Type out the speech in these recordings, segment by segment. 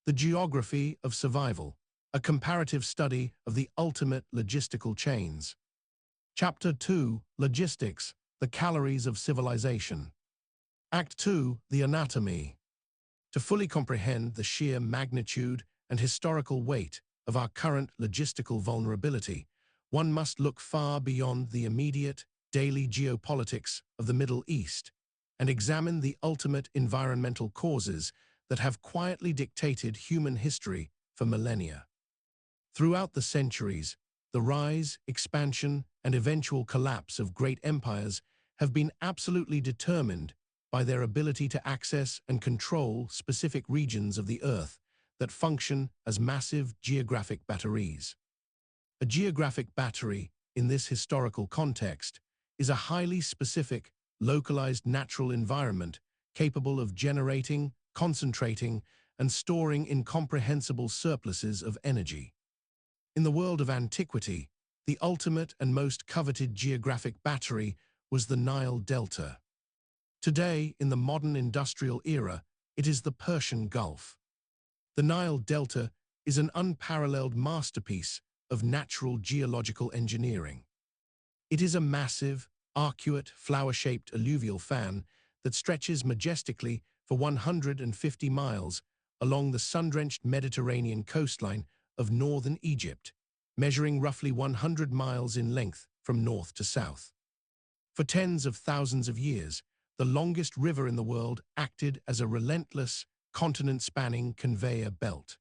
The Geography of Survival, a comparative study of the ultimate logistical chains. Chapter 2, Logistics, the Calories of Civilization. Act 2, The Anatomy. To fully comprehend the sheer magnitude and historical weight of our current logistical vulnerability, one must look far beyond the immediate, daily geopolitics of the Middle East and examine the ultimate environmental causes that have quietly dictated human history for millennia. Throughout the centuries, the rise, expansion, and eventual collapse of great empires have been absolutely determined by their ability to access and control specific regions of the Earth that function as massive geographic batteries. A geographic battery, in this historical context, is a highly specific, localized natural environment capable of generating, concentrating, and storing incomprehensible surpluses of energy. In the world of antiquity, the ultimate and most coveted geographic battery was the Nile Delta. Today, in the modern industrial era, it is the Persian Gulf. The Nile Delta is an unparalleled masterpiece of natural geological engineering. It is a massive, arcuate, flower-shaped alluvial fan that stretches majestically for 150 miles along the sun-drenched Mediterranean coastline of northern Egypt, measuring roughly 100 miles in length from north to south. For tens of thousands of years, the longest river in the world acted as a relentless, continent-spanning conveyor belt.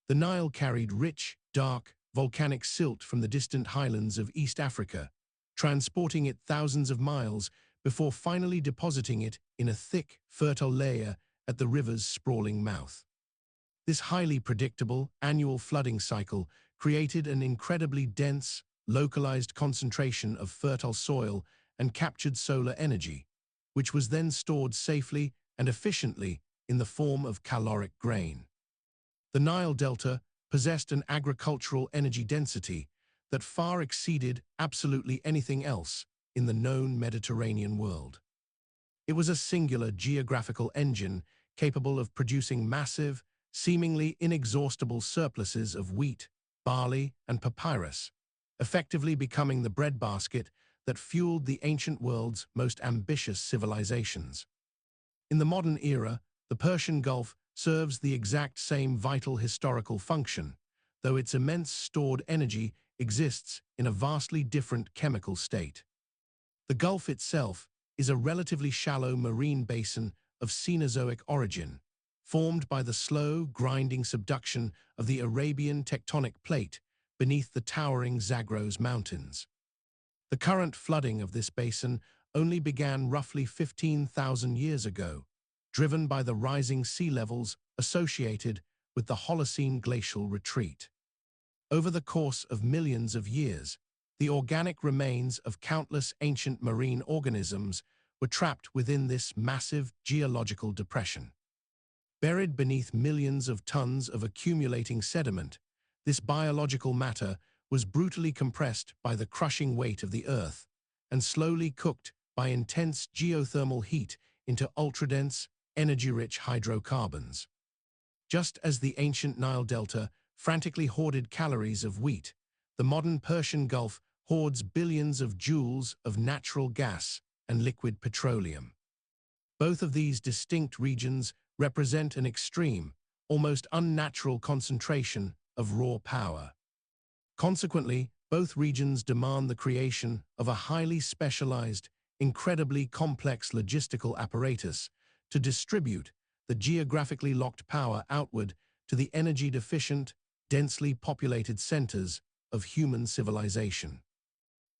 The Nile carried rich, dark, volcanic silt from the distant highlands of East Africa, transporting it thousands of miles before finally depositing it in a thick, fertile layer at the river's sprawling mouth. This highly predictable, annual flooding cycle created an incredibly dense, localized concentration of fertile soil and captured solar energy, which was then stored safely and efficiently in the form of caloric grain. The Nile Delta possessed an agricultural energy density that far exceeded absolutely anything else in the known Mediterranean world. It was a singular geographical engine capable of producing massive, seemingly inexhaustible surpluses of wheat, barley, and papyrus, effectively becoming the breadbasket that fueled the ancient world's most ambitious civilizations. In the modern era, the Persian Gulf serves the exact same vital historical function, though its immense stored energy exists in a vastly different chemical state. The Gulf itself is a relatively shallow marine basin of Cenozoic origin, formed by the slow, grinding subduction of the Arabian tectonic plate beneath the towering Zagros Mountains. The current flooding of this basin only began roughly 15,000 years ago, driven by the rising sea levels associated with the Holocene glacial retreat. Over the course of millions of years, the organic remains of countless ancient marine organisms were trapped within this massive geological depression. Buried beneath millions of tons of accumulating sediment, this biological matter was brutally compressed by the crushing weight of the Earth and slowly cooked by intense geothermal heat into ultradense, energy-rich hydrocarbons. Just as the ancient Nile Delta frantically hoarded calories of wheat, the modern Persian Gulf hoards billions of joules of natural gas and liquid petroleum. Both of these distinct regions represent an extreme, almost unnatural concentration of raw power. Consequently, both regions demand the creation of a highly specialized, incredibly complex logistical apparatus to distribute the geographically locked power outward to the energy-deficient, densely populated centers of human civilization.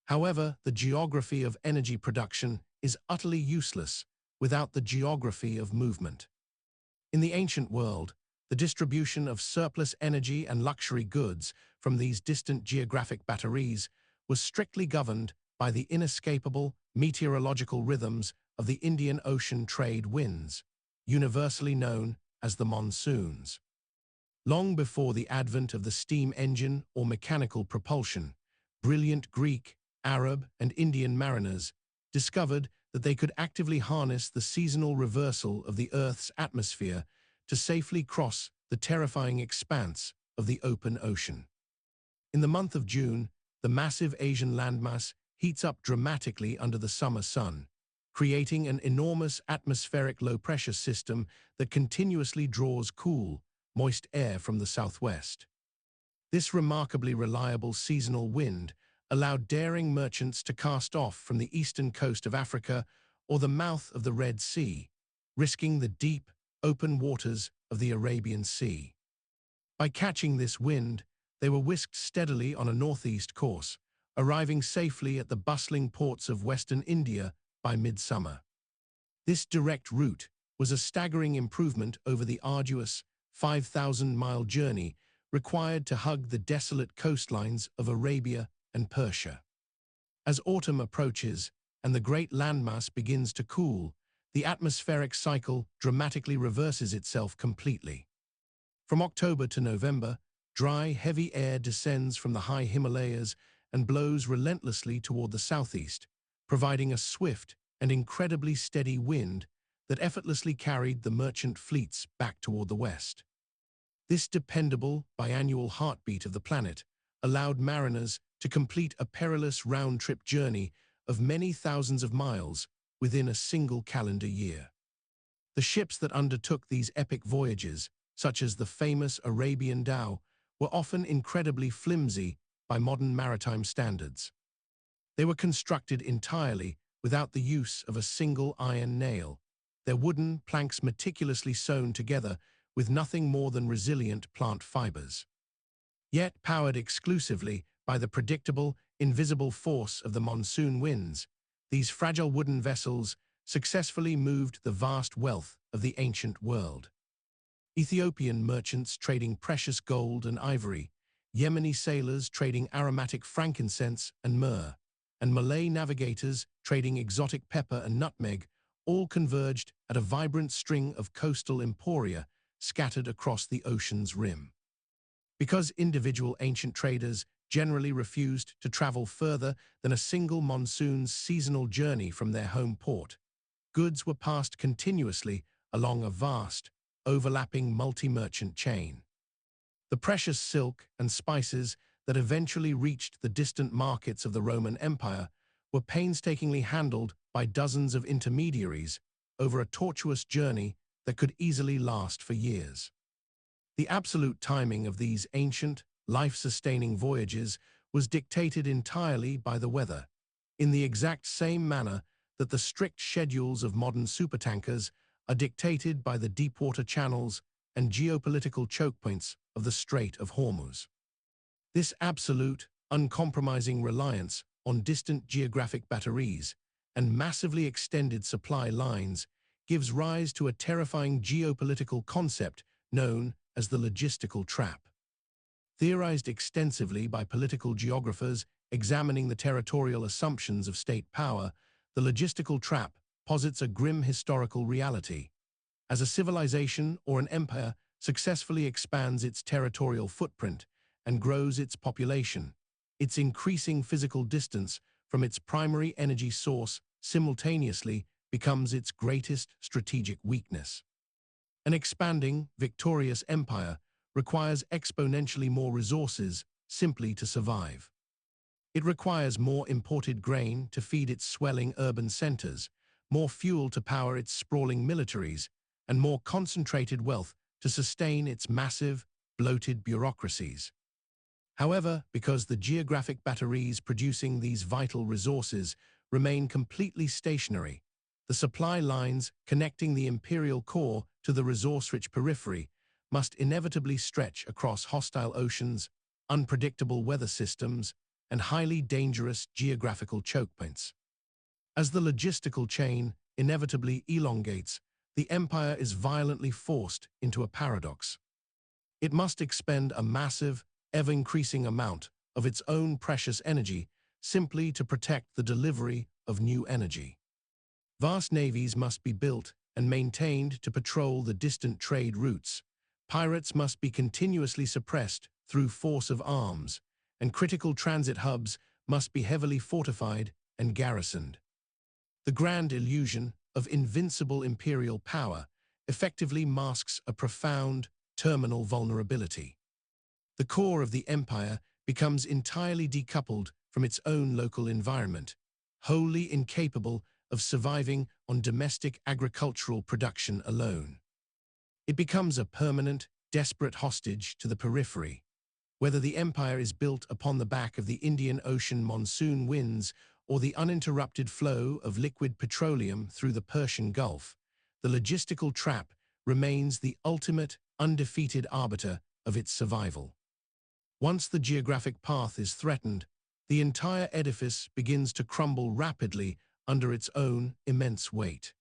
However, the geography of energy production is utterly useless without the geography of movement. In the ancient world, the distribution of surplus energy and luxury goods from these distant geographic batteries was strictly governed by the inescapable meteorological rhythms of the Indian Ocean trade winds, universally known as the monsoons. Long before the advent of the steam engine or mechanical propulsion, brilliant Greek, Arab, and Indian mariners discovered that they could actively harness the seasonal reversal of the Earth's atmosphere to safely cross the terrifying expanse of the open ocean. In the month of June, the massive Asian landmass heats up dramatically under the summer sun, creating an enormous atmospheric low-pressure system that continuously draws cool, moist air from the southwest. This remarkably reliable seasonal wind allowed daring merchants to cast off from the eastern coast of Africa or the mouth of the Red Sea, risking the deep, open waters of the Arabian Sea. By catching this wind, they were whisked steadily on a northeast course, arriving safely at the bustling ports of western India by midsummer. This direct route was a staggering improvement over the arduous 5,000-mile journey required to hug the desolate coastlines of Arabia and Persia. As autumn approaches and the great landmass begins to cool, the atmospheric cycle dramatically reverses itself completely. From October to November, dry, heavy air descends from the high Himalayas and blows relentlessly toward the southeast, providing a swift and incredibly steady wind that effortlessly carried the merchant fleets back toward the west. This dependable, biannual heartbeat of the planet allowed mariners to complete a perilous round-trip journey of many thousands of miles within a single calendar year. The ships that undertook these epic voyages, such as the famous Arabian dhow, were often incredibly flimsy by modern maritime standards. They were constructed entirely without the use of a single iron nail, their wooden planks meticulously sewn together with nothing more than resilient plant fibers. Yet powered exclusively by the predictable, invisible force of the monsoon winds, these fragile wooden vessels successfully moved the vast wealth of the ancient world. Ethiopian merchants trading precious gold and ivory, Yemeni sailors trading aromatic frankincense and myrrh, and Malay navigators trading exotic pepper and nutmeg all converged at a vibrant string of coastal emporia scattered across the ocean's rim. Because individual ancient traders generally refused to travel further than a single monsoon's seasonal journey from their home port, goods were passed continuously along a vast, overlapping multi-merchant chain. The precious silk and spices that eventually reached the distant markets of the Roman Empire were painstakingly handled by dozens of intermediaries over a tortuous journey that could easily last for years. The absolute timing of these ancient, life-sustaining voyages was dictated entirely by the weather, in the exact same manner that the strict schedules of modern supertankers are dictated by the deepwater channels and geopolitical choke points of the Strait of Hormuz. This absolute, uncompromising reliance on distant geographic batteries and massively extended supply lines gives rise to a terrifying geopolitical concept known as the logistical trap. Theorized extensively by political geographers examining the territorial assumptions of state power, the logistical trap posits a grim historical reality. As a civilization or an empire successfully expands its territorial footprint and grows its population, its increasing physical distance from its primary energy source simultaneously becomes its greatest strategic weakness. An expanding, victorious empire requires exponentially more resources simply to survive. It requires more imported grain to feed its swelling urban centers, more fuel to power its sprawling militaries, and more concentrated wealth to sustain its massive, bloated bureaucracies. However, because the geographic batteries producing these vital resources remain completely stationary, the supply lines connecting the imperial core to the resource-rich periphery must inevitably stretch across hostile oceans, unpredictable weather systems, and highly dangerous geographical choke points. As the logistical chain inevitably elongates, the empire is violently forced into a paradox. It must expend a massive, ever-increasing amount of its own precious energy simply to protect the delivery of new energy. Vast navies must be built and maintained to patrol the distant trade routes. Pirates must be continuously suppressed through force of arms, and critical transit hubs must be heavily fortified and garrisoned. The grand illusion of invincible imperial power effectively masks a profound, terminal vulnerability. The core of the empire becomes entirely decoupled from its own local environment, wholly incapable of surviving on domestic agricultural production alone. It becomes a permanent, desperate hostage to the periphery. Whether the empire is built upon the back of the Indian Ocean monsoon winds or the uninterrupted flow of liquid petroleum through the Persian Gulf, the logistical trap remains the ultimate, undefeated arbiter of its survival. Once the geographic path is threatened, the entire edifice begins to crumble rapidly under its own immense weight.